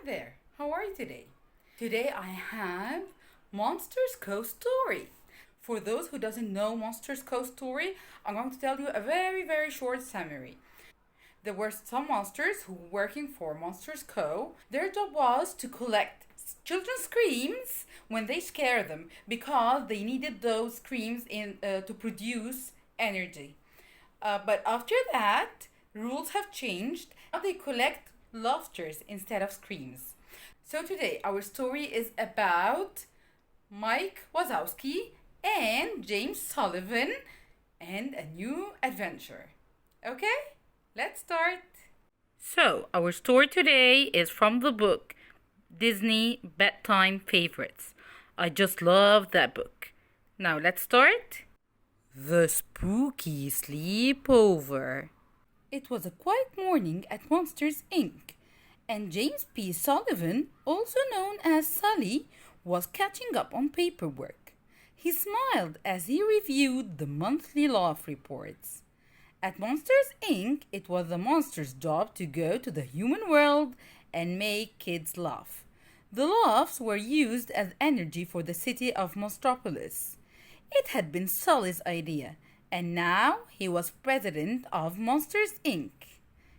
there, how are you today? Today I have Monsters Co. Story. For those who doesn't know Monsters Co. Story, I'm going to tell you a very short summary. There were some monsters who were working for Monsters Co. Their job was to collect children's screams when they scare them because they needed those screams to produce energy. But after that, rules have changed. Now they collect laughters instead of screams. So today our story is about Mike Wazowski and James Sullivan and a new adventure. Okay, let's start. So our story today is from the book Disney Bedtime Favorites. I just love that book. Now let's start. The Spooky Sleepover. It was a quiet morning at Monsters, Inc., and James P. Sullivan, also known as Sulley, was catching up on paperwork. He smiled as he reviewed the monthly laugh reports. At Monsters, Inc., it was the monsters' job to go to the human world and make kids laugh. The laughs were used as energy for the city of Monstropolis. It had been Sulley's idea, and now he was president of Monsters, Inc.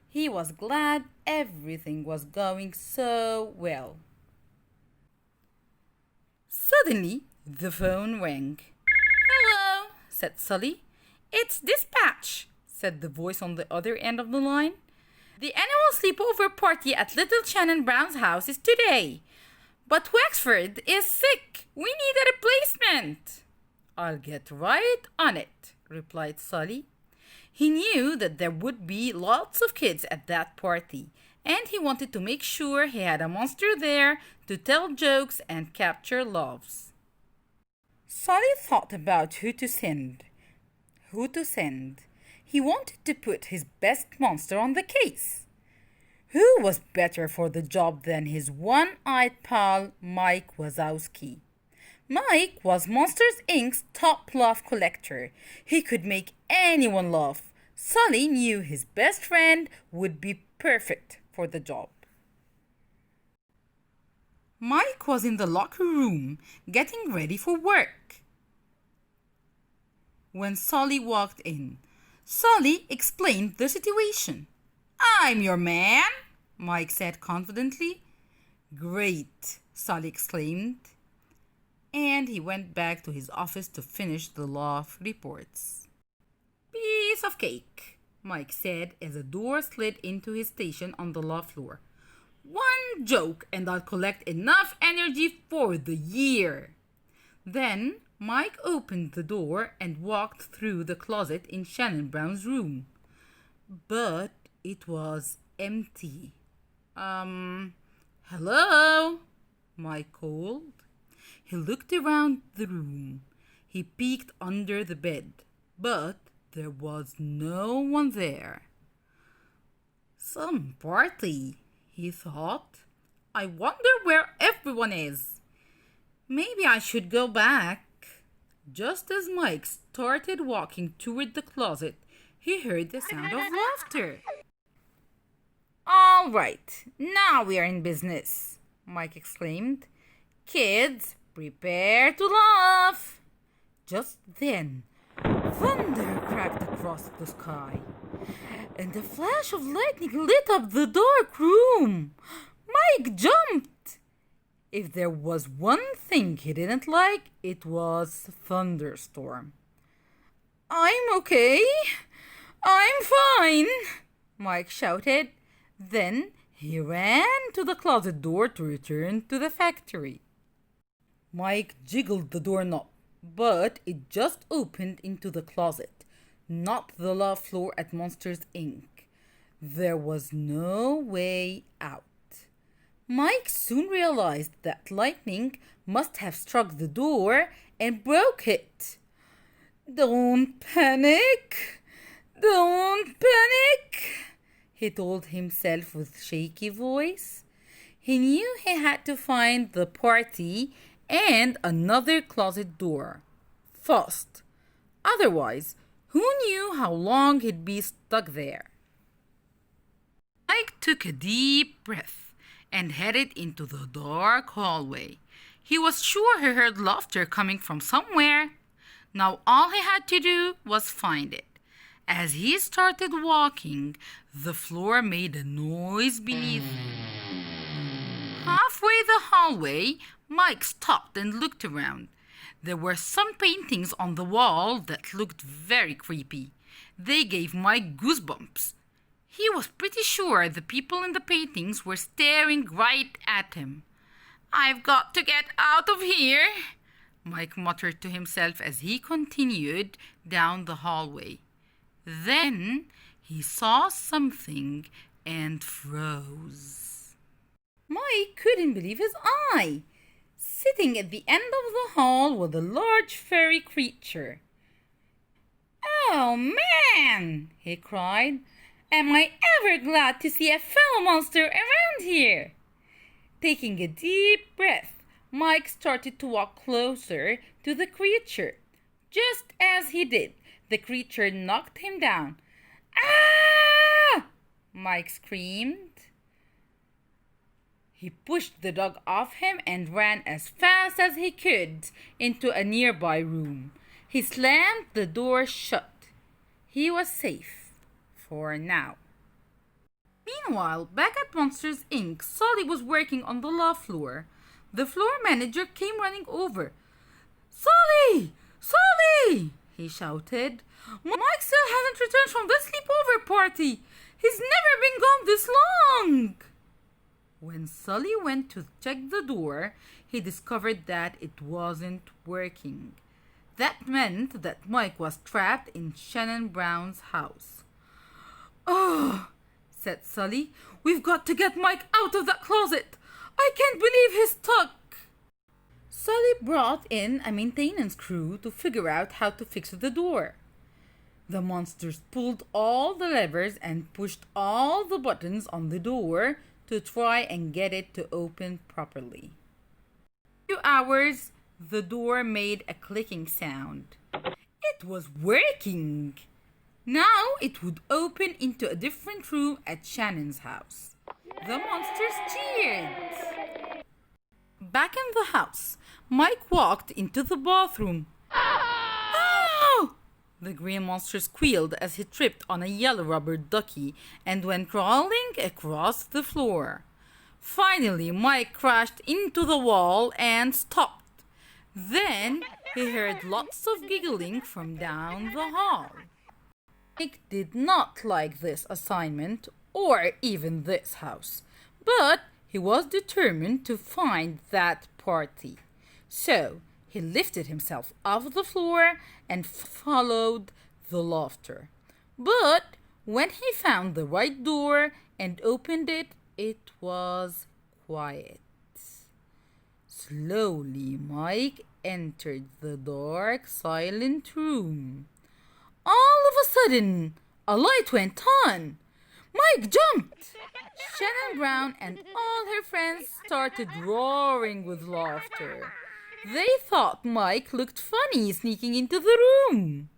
He was glad everything was going so well. Suddenly, the phone rang. "Hello," said Sulley. "It's dispatch," said the voice on the other end of the line. "The annual sleepover party at Little Shannon Brown's house is today. But Wexford is sick. We need a replacement." "I'll get right on it," replied Sulley. He knew that there would be lots of kids at that party, and he wanted to make sure he had a monster there to tell jokes and capture laughs. Sulley thought about who to send. He wanted to put his best monster on the case. Who was better for the job than his one-eyed pal, Mike Wazowski? Mike was Monsters, Inc.'s top laugh collector. He could make anyone laugh. Sulley knew his best friend would be perfect for the job. Mike was in the locker room getting ready for work when Sulley walked in. Sulley explained the situation. "I'm your man," Mike said confidently. "Great," Sulley exclaimed. And he went back to his office to finish the laugh reports. "Piece of cake," Mike said as a door slid into his station on the laugh floor. "One joke and I'll collect enough energy for the year." Then Mike opened the door and walked through the closet in Shannon Brown's room. But it was empty. Hello?" Mike called. He looked around the room. He peeked under the bed, but there was no one there. "Some party," he thought. "I wonder where everyone is. Maybe I should go back." Just as Mike started walking toward the closet, he heard the sound of laughter. "All right, now we are in business," Mike exclaimed. "Kids, prepare to laugh." Just then, thunder cracked across the sky, and a flash of lightning lit up the dark room. Mike jumped. If there was one thing he didn't like, it was thunderstorm. "I'm okay. I'm fine," Mike shouted. Then he ran to the closet door to return to the factory. Mike jiggled the doorknob, but it just opened into the closet, not the laugh floor at Monsters, Inc. There was no way out. Mike soon realized that lightning must have struck the door and broke it. "Don't panic! Don't panic!" he told himself with shaky voice. He knew he had to find the party and another closet door fast. Otherwise, who knew how long he'd be stuck there? Mike took a deep breath and headed into the dark hallway. He was sure he heard laughter coming from somewhere. Now all he had to do was find it. As he started walking, the floor made a noise beneath him. Halfway the hallway, Mike stopped and looked around. There were some paintings on the wall that looked very creepy. They gave Mike goosebumps. He was pretty sure the people in the paintings were staring right at him. "I've got to get out of here," Mike muttered to himself as he continued down the hallway. Then he saw something and froze. Mike couldn't believe his eye. Sitting at the end of the hall was a large furry creature. "Oh man!" he cried. "Am I ever glad to see a fellow monster around here!" Taking a deep breath, Mike started to walk closer to the creature. Just as he did, the creature knocked him down. "Ah!" Mike screamed. He pushed the dog off him and ran as fast as he could into a nearby room. He slammed the door shut. He was safe for now. Meanwhile, back at Monsters, Inc., Sulley was working on the loft floor. The floor manager came running over. "Sulley! Sulley!" he shouted. "Mike still hasn't returned from the sleepover party. He's never been gone this long." When Sulley went to check the door, he discovered that it wasn't working. That meant that Mike was trapped in Shannon Brown's house. "Oh," said Sulley, "we've got to get Mike out of that closet. I can't believe he's stuck." Sulley brought in a maintenance crew to figure out how to fix the door. The monsters pulled all the levers and pushed all the buttons on the door to try and get it to open properly. In 2 hours, the door made a clicking sound. It was working! Now it would open into a different room at Shannon's house. The monsters cheered. Back in the house, Mike walked into the bathroom. "Oh!" The green monster squealed as he tripped on a yellow rubber ducky and went crawling across the floor. Finally, Mike crashed into the wall and stopped. Then he heard lots of giggling from down the hall. Mike did not like this assignment or even this house, but he was determined to find that party. So he lifted himself off the floor and followed the laughter. But when he found the right door and opened it, it was quiet. Slowly, Mike entered the dark, silent room. All of a sudden, a light went on. Mike jumped. Shannon Brown and all her friends started roaring with laughter. They thought Mike looked funny sneaking into the room.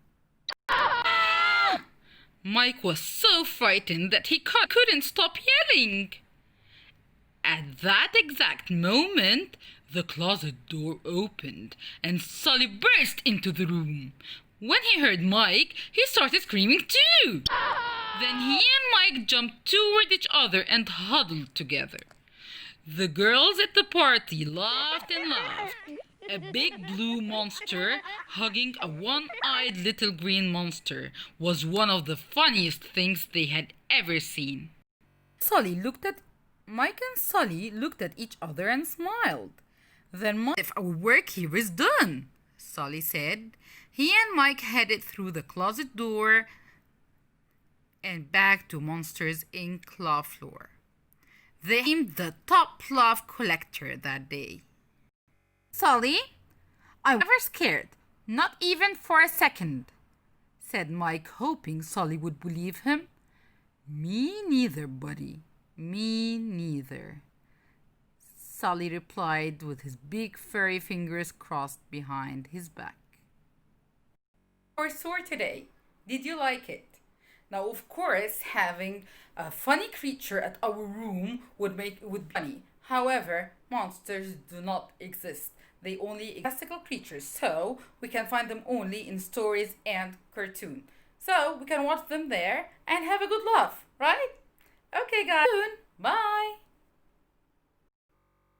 Ah! Mike was so frightened that he couldn't stop yelling. At that exact moment, the closet door opened and Sulley burst into the room. When he heard Mike, he started screaming too. Then he and Mike jumped toward each other and huddled together. The girls at the party laughed and laughed. A big blue monster hugging a one-eyed little green monster was one of the funniest things they had ever seen. Mike and Sulley looked at each other and smiled. "Then if our work here is done," Sulley said. He and Mike headed through the closet door and back to Monsters Inc. loft floor. They aimed the top laugh collector that day. "Sulley, I was never scared, not even for a second," said Mike, hoping Sulley would believe him. "Me neither, buddy. Me neither," Sulley replied with his big furry fingers crossed behind his back. Our story today. Did you like it? Now, of course, having a funny creature at our room would be funny. However, monsters do not exist. They only exist as fantastical creatures, so we can find them only in stories and cartoon. So we can watch them there and have a good laugh, right? Okay, guys. Bye.